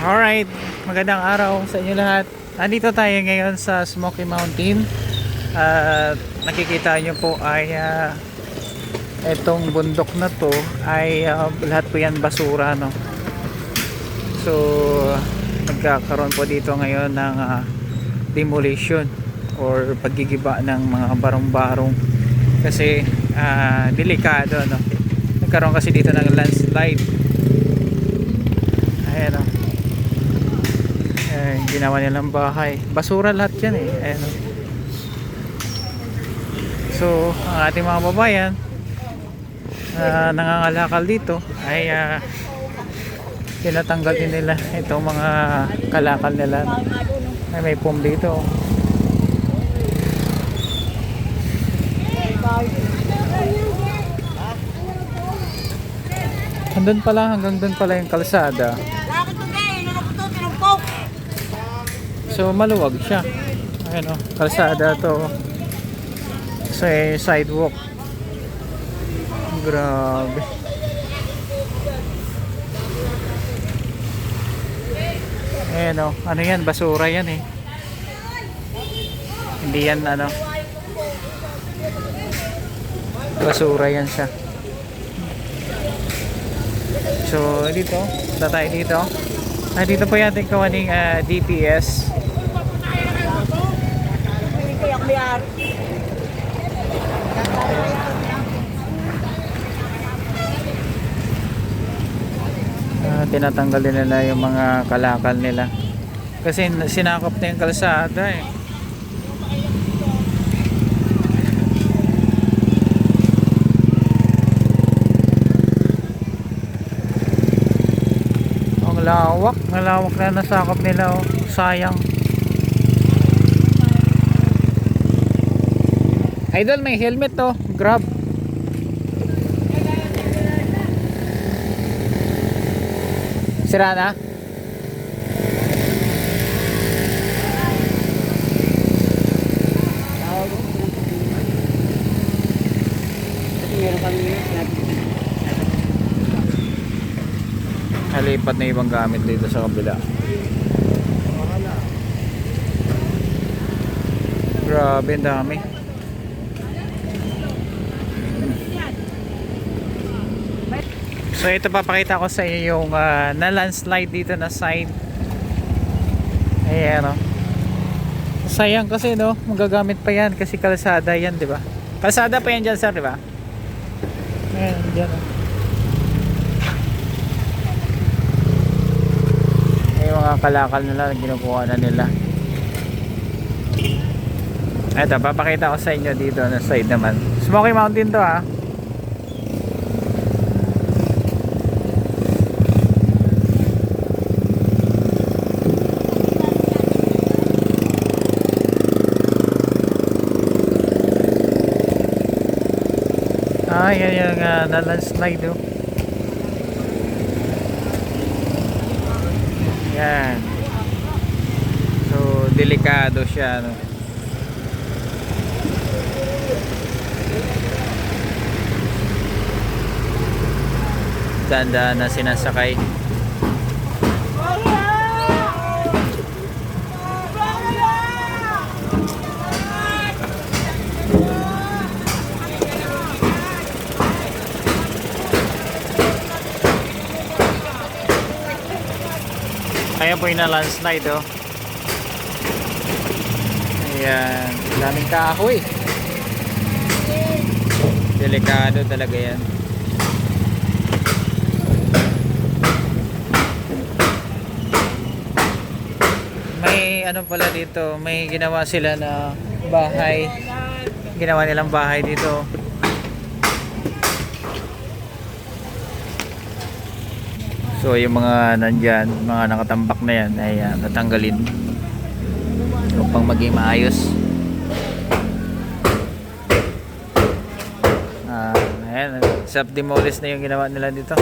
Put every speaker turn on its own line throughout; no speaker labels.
Alright, magandang araw sa inyo lahat. Andito tayo ngayon sa Smoky Mountain. At nakikita nyo po ay itong bundok na to ay lahat po yan basura, no? So nagkakaroon po dito ngayon ng demolition or paggigiba ng mga barong-barong kasi delikado, no? Nagkaroon kasi dito ng landslide. Ayan, no? Ginawa nilang bahay, basura lahat yan eh. Ayan, no? So ang ating mga babayan nangangalakal dito ay tinatanggal din nila itong mga kalakal nila. Ay, may foam dito. Andun pala, hanggang dun pala yung kalsada. So maluwag siya. Ayun, oh, kalsada to sa sidewalk. Grabe. Ayan, oh, ano yan, basura yan eh. Hindi yan ano, basura yan siya. So dito, punta tayo dito. Dito po yung ating kawaning DPS. Tinatanggal din nila yung mga kalakal nila kasi sinakop na yung kalsada eh. Ang lawak na nasakop nila, oh. Sayang. Idol, may helmet to, grab. Sira na? Nalipat na ibang gamit dito sa kabila. Grabe, ang dami. So ito, papakita ko sa inyo yung na landslide dito na side. Ayan, no? Sayang kasi, no, magagamit pa yan kasi kalsada yan, di ba? Kalsada pa yan dyan, sir, di ba? Ayan, dyan, no? Yung mga kalakal nila ginukuha na nila. Ito, papakita ko sa inyo dito na side naman. Smoky Mountain to, ha. Yan yung na-landslide, oh. Yan. So delikado siya, no? Daan-daan na sinasakay. Kaya po yung na-landslide, oh. Ayan, daming kahoy. Delikado talaga yan. May ano pala dito, may ginawa sila na bahay. Ginawa nilang bahay dito. So yung mga nandyan, mga nakatambak na yan ay natanggalin upang maging maayos. Ayan, self-demolish na yung ginawa nila dito.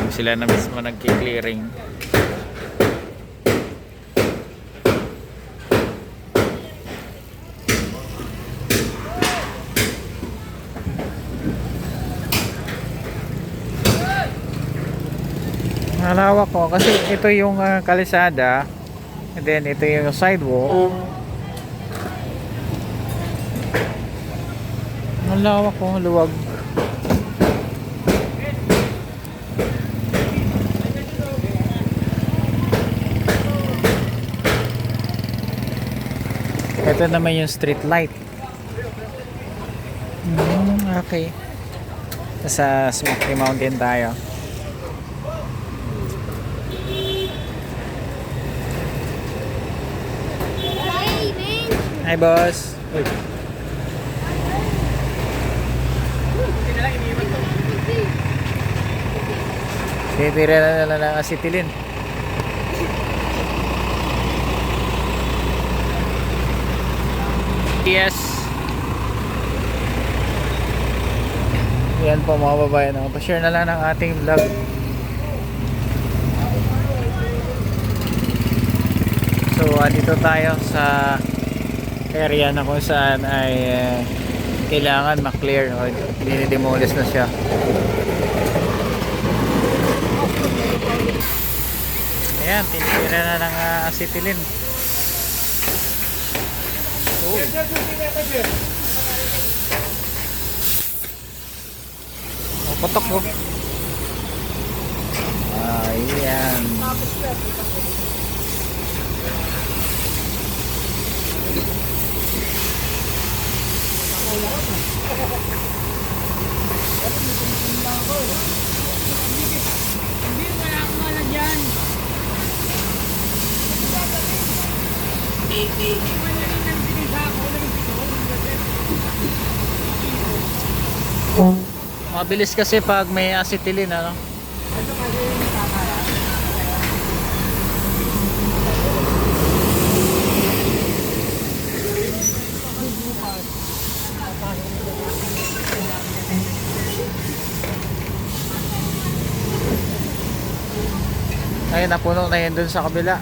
Sila na mismo nagki-clearing. Malawak ko kasi ito yung kalisada, and then ito yung sidewalk. Malawak ko, luwag. Ito naman yung street light. Okay. Sa Smoky Mountain tayo. Hi boss. Uy. Titira na lang ang asitilin. Yes. Yan po mga babayan. Pa-share na lang ng ating vlog. So dito tayo sa area na kung saan ay kailangan ma-clear o dinidemolish na siya. Ayan, tinitira na ng acetilin. Oh. Oh, patok ko. Ayan.
Hindi, wala akong wala dyan.
Mabilis kasi pag may acetilin, ano? Ay, napuno na yun dun sa kabila.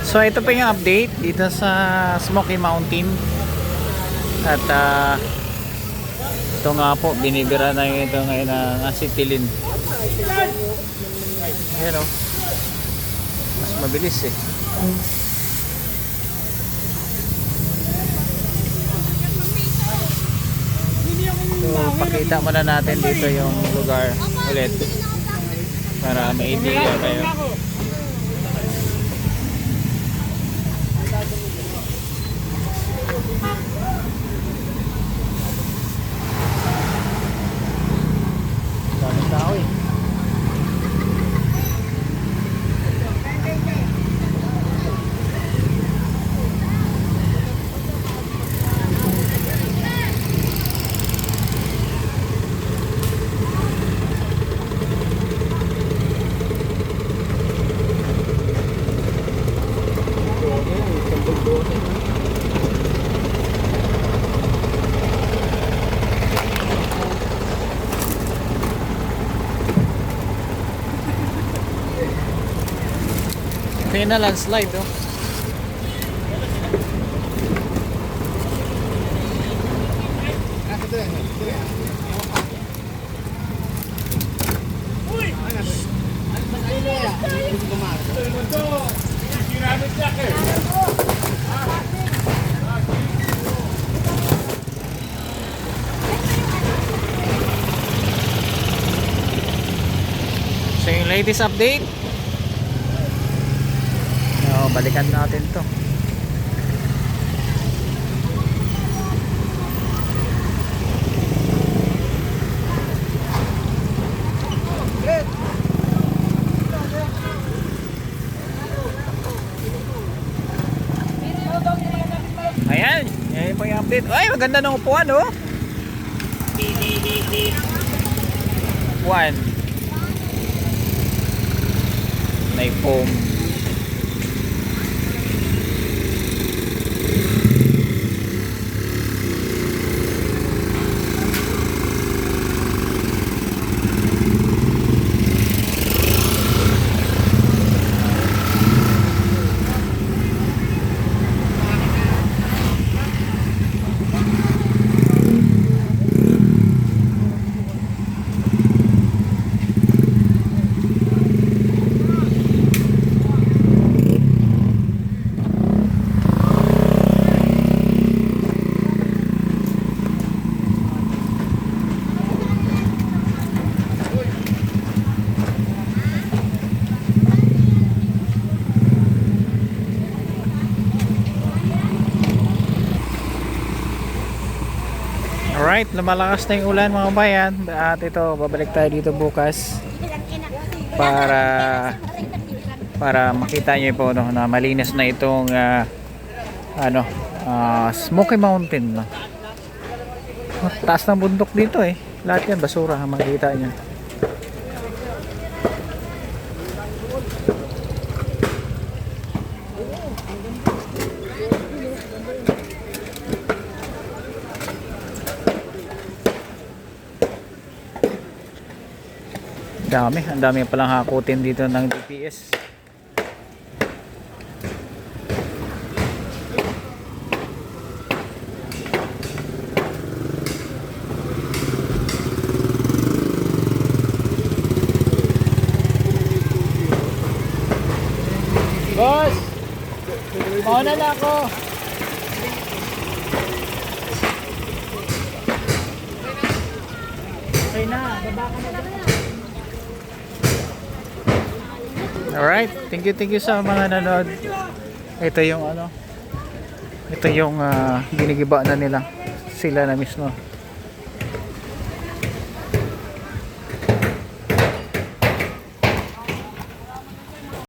So ito pa yung update dito sa Smoky Mountain. At ito nga po, binibira na ito ngayon ng acetilin. Ayan o, mas mabilis eh. So pakita muna natin dito yung lugar ulit para may idea kayo. Daming tao eh. Kaya na landslide oh. So yung latest update, balikan natin to. Ayan, yan po yung update. Ay, maganda ng upuan oh. Upuan. May foam. Alright, lumalakas na yung ulan mga bayan. At ito, babalik tayo dito bukas para makita nyo po no, na malinis na itong Smoky Mountain no. Taas ng bundok dito eh. Lahat yan basura ang makikita nyo. Ang dami palang hakutin dito ng GPS. Boss! Mauna na ako! Okay na, baba ka na. Alright, thank you sa mga nanood. Ito yung ginigiba na nila sila na mismo.